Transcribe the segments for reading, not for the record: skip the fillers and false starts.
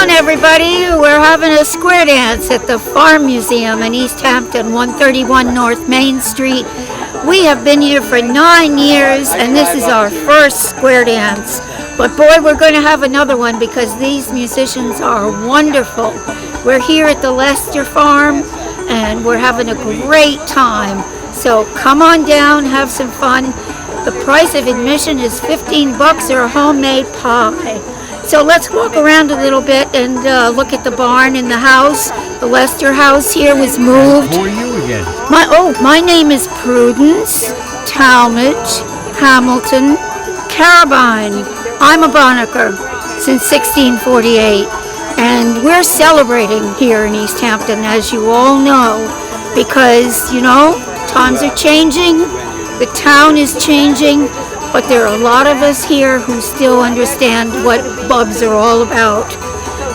on, everybody. We're having a square dance at the Farm Museum in East Hampton, 131 North Main Street. We have been here for 9 years, and this is our first square dance. But boy, we're going to have another one because these musicians are wonderful. We're here at the Lester Farm, and we're having a great time. So come on down, have some fun. The price of admission is $15 or a homemade pie. So let's walk around a little bit and look at the barn and the house. The Lester house here was moved. Who are you again? My name is Prudence, Talmage, Hamilton, Carabine. I'm a Bonniker since 1648, and we're celebrating here in East Hampton, as you all know, because, you know, times are changing, the town is changing, but there are a lot of us here who still understand what bubs are all about.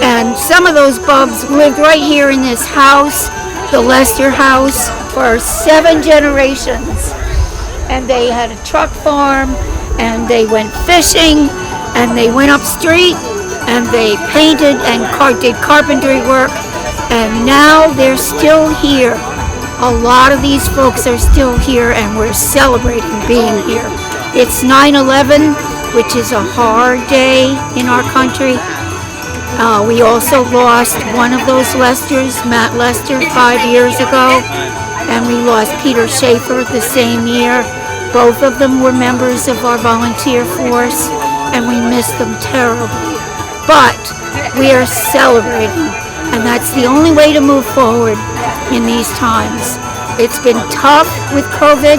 And some of those bubs lived right here in this house, the Lester house, for 7 generations. And they had a truck farm, and they went fishing, and they went up street, and they painted and did carpentry work, and now they're still here. A lot of these folks are still here, and we're celebrating being here. It's 9/11, which is a hard day in our country. We also lost one of those Lesters, Matt Lester, 5 years ago, and we lost Peter Schaefer the same year. Both of them were members of our volunteer force, and we miss them terribly. But we are celebrating, and that's the only way to move forward in these times. It's been tough with COVID.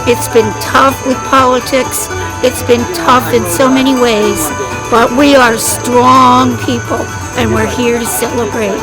It's been tough with politics. It's been tough in so many ways, but we are strong people, and we're here to celebrate.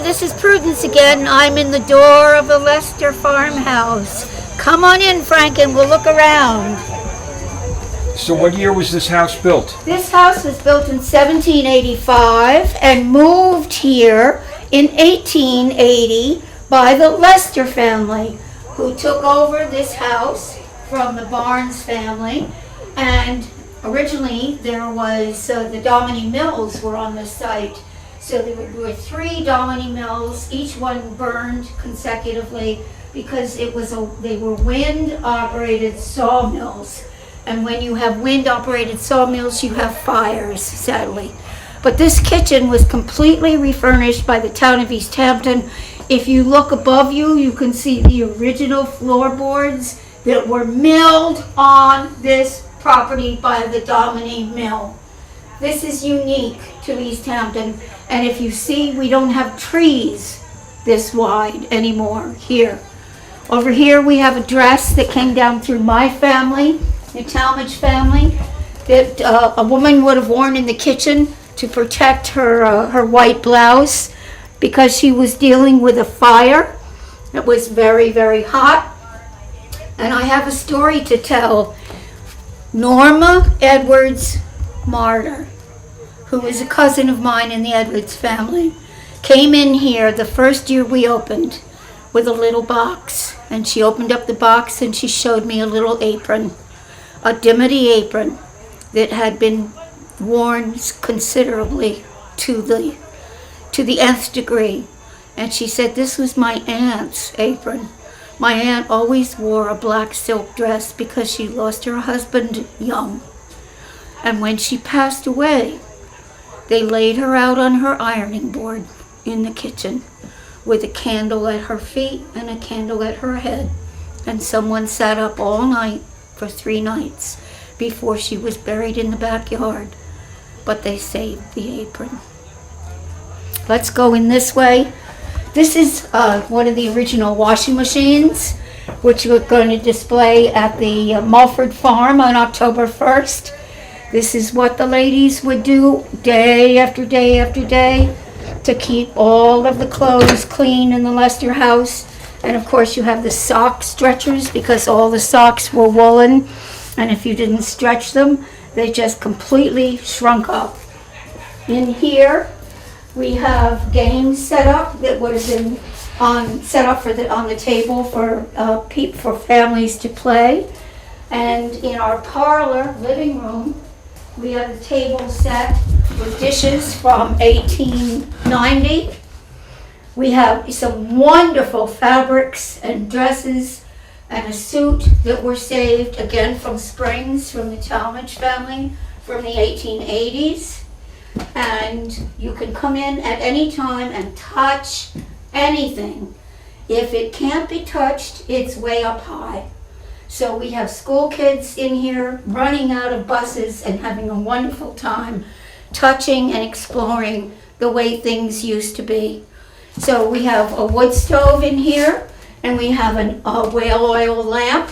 This is Prudence again. I'm in the door of the Lester farmhouse. Come on in, Frank, and we'll look around. So what year was this house built? This house was built in 1785 and moved here in 1880 by the Lester family, who took over this house from the Barnes family. And originally there was the Dominy mills were on the site. So there were 3 Dominy mills, each one burned consecutively because they were wind-operated sawmills. And when you have wind-operated sawmills, you have fires, sadly. But this kitchen was completely refurnished by the town of East Hampton. If you look above you, you can see the original floorboards that were milled on this property by the Dominy mill. This is unique to East Hampton. And if you see, we don't have trees this wide anymore here. Over here we have a dress that came down through my family, the Talmage family, that a woman would have worn in the kitchen to protect her white blouse because she was dealing with a fire. It was very, very hot. And I have a story to tell. Norma Edwards Martyr, who is a cousin of mine in the Edwards family, came in here the first year we opened with a little box. And she opened up the box and she showed me a little apron, a dimity apron that had been worn considerably to the nth degree. And she said this was my aunt's apron. My aunt always wore a black silk dress because she lost her husband young. And when she passed away, they laid her out on her ironing board in the kitchen with a candle at her feet and a candle at her head. And someone sat up all night for 3 nights before she was buried in the backyard. But they saved the apron. Let's go in this way. This is one of the original washing machines, which we're going to display at the Mulford Farm on October 1st. This is what the ladies would do day after day after day to keep all of the clothes clean in the Lester house. And of course you have the sock stretchers because all the socks were woolen, and if you didn't stretch them, they just completely shrunk up. In here we have games set up that would have been set up on the table for families to play. And in our parlor living room, we have the table set with dishes from 1890. We have some wonderful fabrics and dresses and a suit that were saved again from Springs from the Talmage family from the 1880s. And you can come in at any time and touch anything. If it can't be touched, it's way up high. So we have school kids in here running out of buses and having a wonderful time touching and exploring the way things used to be. So we have a wood stove in here, and we have a whale oil lamp.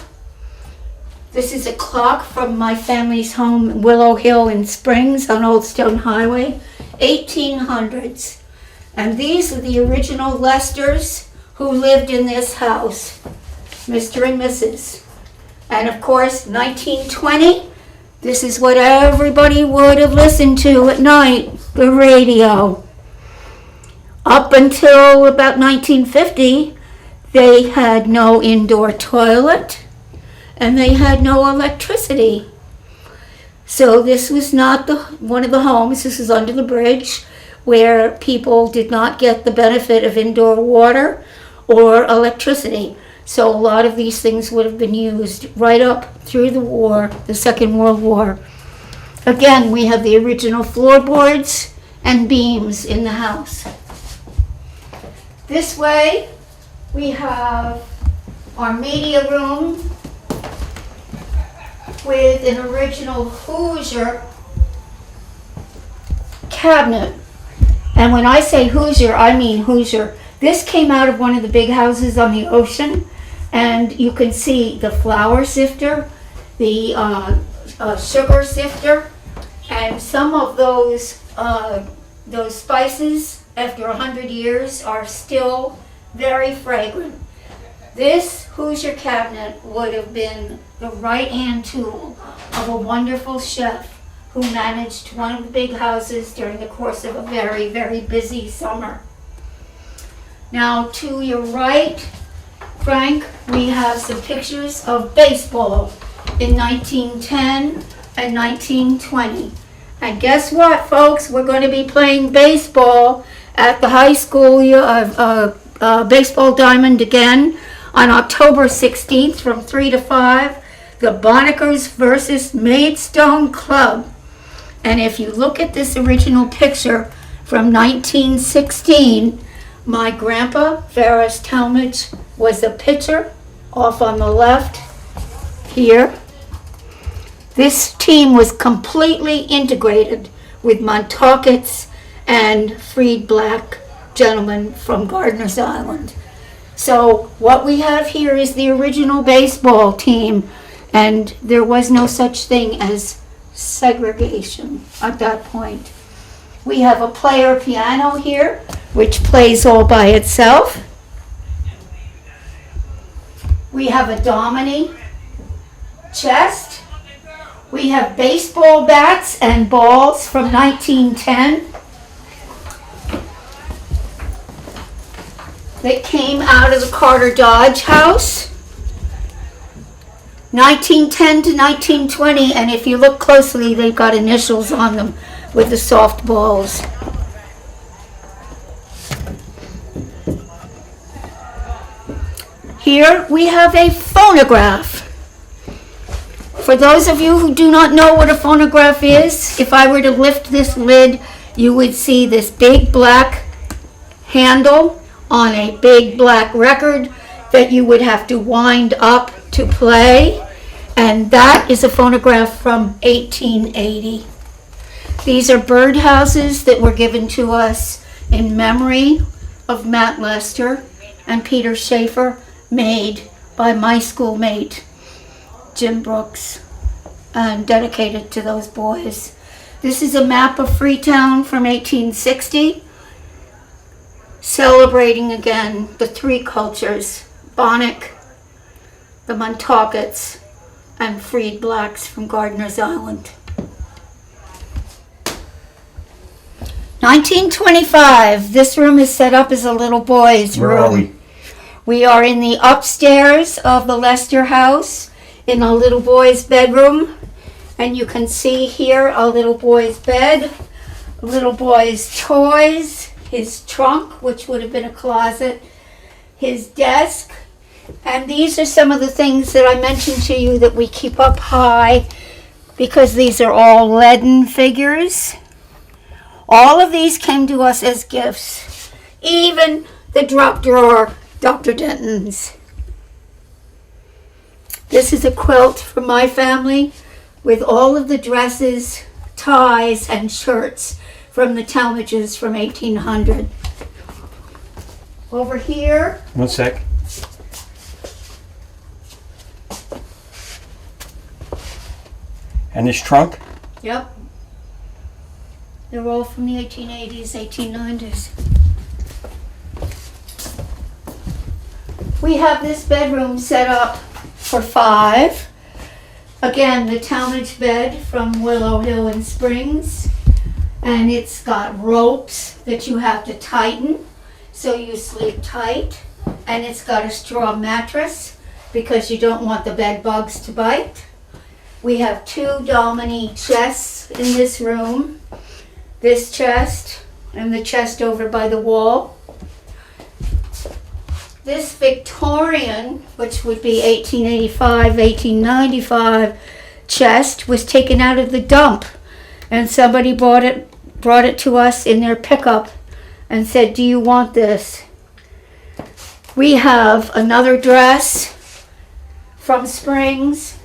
This is a clock from my family's home in Willow Hill in Springs on Old Stone Highway, 1800s. And these are the original Lesters who lived in this house, Mr. and Mrs. And of course, 1920, this is what everybody would have listened to at night, the radio. Up until about 1950, they had no indoor toilet and they had no electricity. So this was not one of the homes, this is under the bridge, where people did not get the benefit of indoor water or electricity. So a lot of these things would have been used right up through the war, the Second World War. Again, we have the original floorboards and beams in the house. This way, we have our media room with an original Hoosier cabinet. And when I say Hoosier, I mean Hoosier. This came out of one of the big houses on the ocean, and you can see the flour sifter, the sugar sifter, and some of those spices after 100 years are still very fragrant. This Hoosier cabinet would have been the right-hand tool of a wonderful chef who managed one of the big houses during the course of a very, very busy summer. Now to your right, Frank, we have some pictures of baseball in 1910 and 1920. And guess what, folks? We're going to be playing baseball at the high school baseball diamond again on October 16th from 3 to 5. The Bonnickers versus Maidstone Club. And if you look at this original picture from 1916, my grandpa, Ferris Talmage, was the pitcher off on the left here. This team was completely integrated with Montaukets and freed black gentlemen from Gardiner's Island. So what we have here is the original baseball team, and there was no such thing as segregation at that point. We have a player piano here, which plays all by itself. We have a Domini chest. We have baseball bats and balls from 1910 that came out of the Carter Dodge house. 1910 to 1920, and if you look closely, they've got initials on them with the soft balls. Here we have a phonograph. For those of you who do not know what a phonograph is, if I were to lift this lid, you would see this big black handle on a big black record that you would have to wind up to play. And that is a phonograph from 1880. These are birdhouses that were given to us in memory of Matt Lester and Peter Schaefer, made by my schoolmate, Jim Brooks, and dedicated to those boys. This is a map of Freetown from 1860, celebrating again the three cultures, Bonnick, the Montaukets, and freed blacks from Gardiner's Island. 1925, this room is set up as a little boy's room. Where are we? We are in the upstairs of the Lester house in a little boy's bedroom. And you can see here a little boy's bed, a little boy's toys, his trunk, which would have been a closet, his desk. And these are some of the things that I mentioned to you that we keep up high, because these are all leaden figures. All of these came to us as gifts. Even the drop drawer Dr. Denton's. This is a quilt from my family with all of the dresses, ties, and shirts from the Talmages from 1800. Over here. One sec. And this trunk? Yep. They're all from the 1880s, 1890s. We have this bedroom set up for 5. Again, the Talmage bed from Willow Hill and Springs. And it's got ropes that you have to tighten so you sleep tight. And it's got a straw mattress because you don't want the bed bugs to bite. We have 2 Domini chests in this room. This chest and the chest over by the wall. This Victorian, which would be 1885, 1895 chest, was taken out of the dump, and somebody brought it to us in their pickup and said, "Do you want this?" We have another dress from Springs.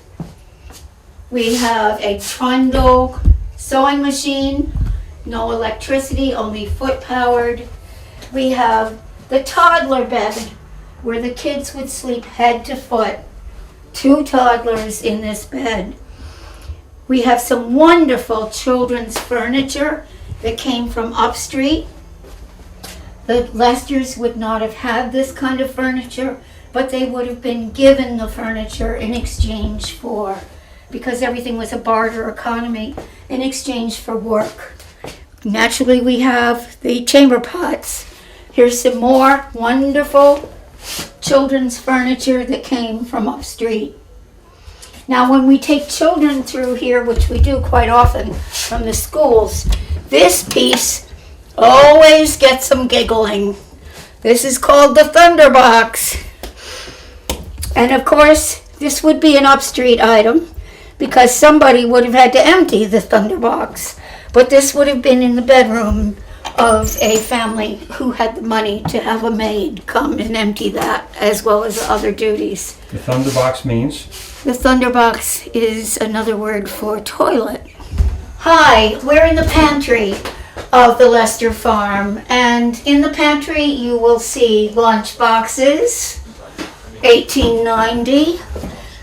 We have a trundle sewing machine, no electricity, only foot powered. We have the toddler bed where the kids would sleep head to foot. 2 toddlers in this bed. We have some wonderful children's furniture that came from upstreet. The Lesters would not have had this kind of furniture, but they would have been given the furniture in exchange for, because everything was a barter economy, in exchange for work. Naturally, we have the chamber pots. Here's some more wonderful children's furniture that came from upstreet. Now, when we take children through here, which we do quite often from the schools, this piece always gets them giggling. This is called the Thunderbox. And of course, this would be an upstreet item because somebody would have had to empty the Thunderbox. But this would have been in the bedroom of a family who had the money to have a maid come and empty that, as well as other duties. The Thunderbox means? The Thunderbox is another word for toilet. Hi, we're in the pantry of the Lester farm, and in the pantry you will see lunch boxes, 1890,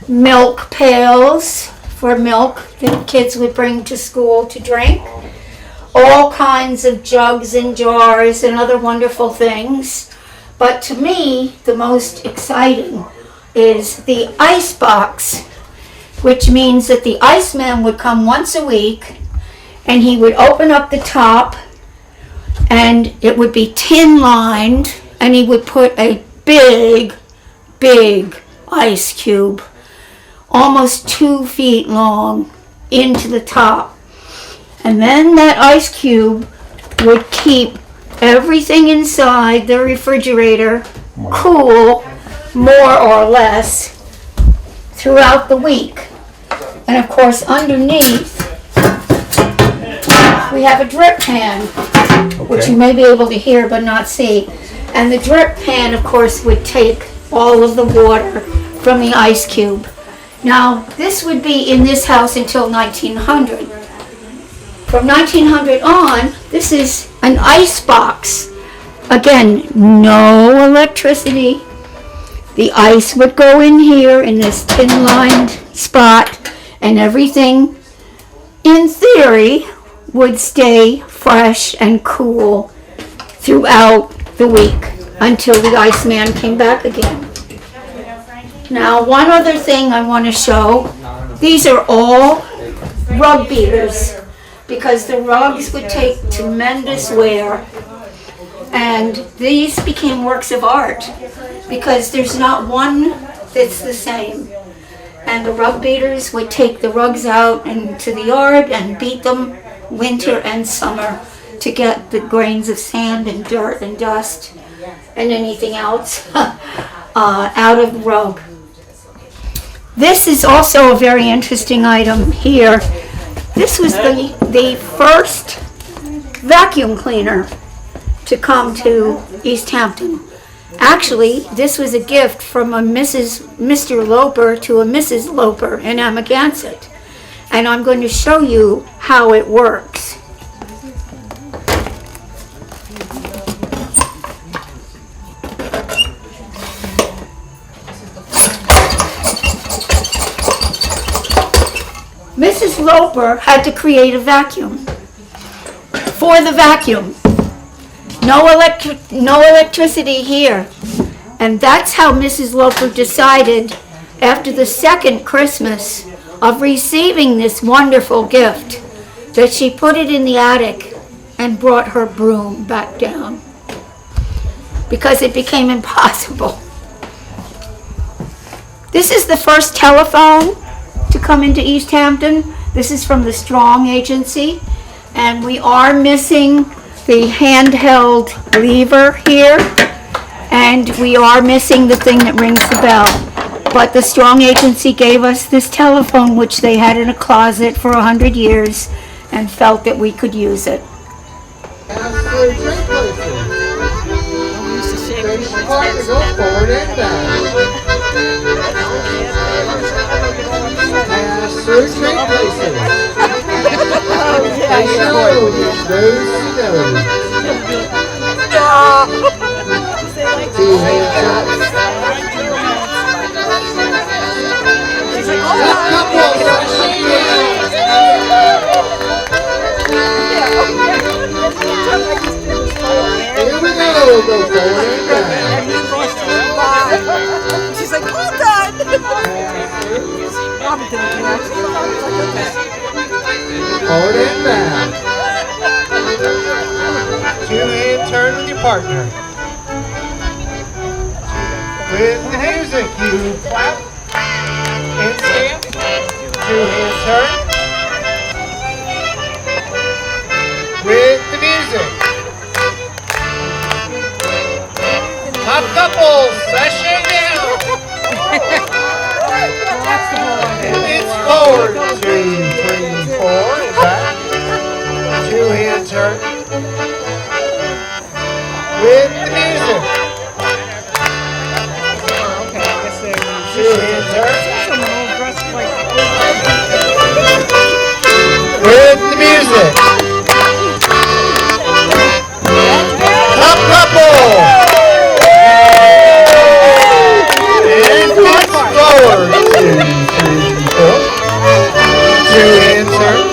milk pails for milk that kids would bring to school to drink, all kinds of jugs and jars and other wonderful things. But to me, the most exciting is the ice box, which means that the iceman would come once a week and he would open up the top and it would be tin lined, and he would put a big ice cube, almost 2 feet long, into the top. And then that ice cube would keep everything inside the refrigerator cool more or less throughout the week. And of course, underneath, we have a drip pan, which you may be able to hear but not see. And the drip pan, of course, would take all of the water from the ice cube. Now, this would be in this house until 1900. From 1900 on, this is an ice box. Again, no electricity. The ice would go in here in this tin-lined spot, and everything, in theory, would stay fresh and cool throughout the week until the Iceman came back again. Now, one other thing I want to show. These are all rug beaters, because the rugs would take tremendous wear. And these became works of art, because there's not one that's the same. And the rug beaters would take the rugs out into the yard and beat them winter and summer to get the grains of sand and dirt and dust and anything else out of the rug. This is also a very interesting item here. This was the first vacuum cleaner to come to East Hampton. Actually, this was a gift from a Mr. Loper to a Mrs. Loper in Amagansett. And I'm going to show you how it works. Mrs. Loper had to create a vacuum for the vacuum. No electricity here. And that's how Mrs. Loper decided, after the second Christmas of receiving this wonderful gift, that she put it in the attic and brought her broom back down, because it became impossible. This is the first telephone to come into East Hampton. This is from the Strong Agency, and we are missing the handheld lever here, and we are missing the thing that rings the bell. But the Strong Agency gave us this telephone, which they had in a closet for 100 years, and felt that we could use it. She's like, hold on! Forward and back. Two-hand turn with your partner. With the music, you clap and stamp. Two-hand turn. With the music. Top couple, session now. And it's forward, 2, 3, 4, and back. Two-hand turn. With the music. Two-hand turn. With the music. Top couple. And it's forward, 2, 3, 4. Two-hand turn.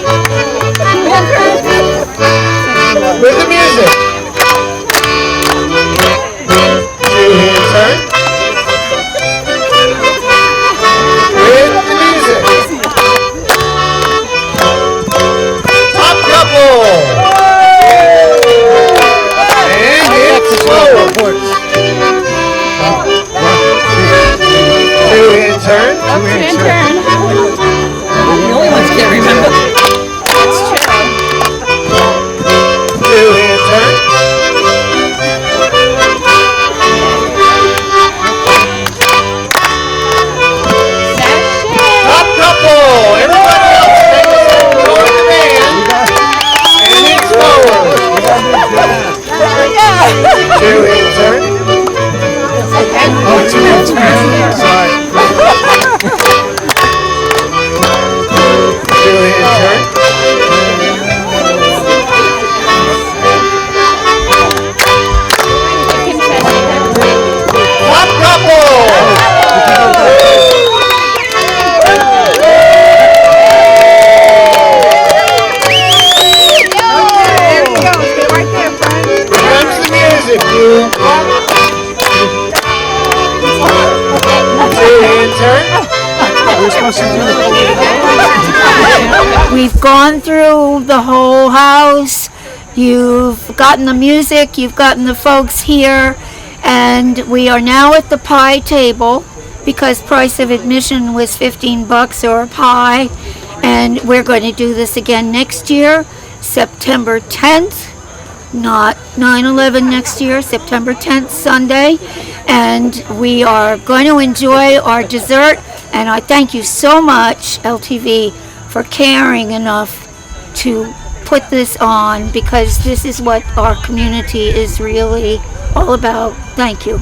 With the music. gone through the whole house. You've gotten the music, you've gotten the folks here, and we are now at the pie table because price of admission was $15 or a pie, and we're going to do this again next year, September 10th, not 9/11 next year, September 10th, Sunday, and we are going to enjoy our dessert, and I thank you so much, LTV, for caring enough to put this on, because this is what our community is really all about. Thank you.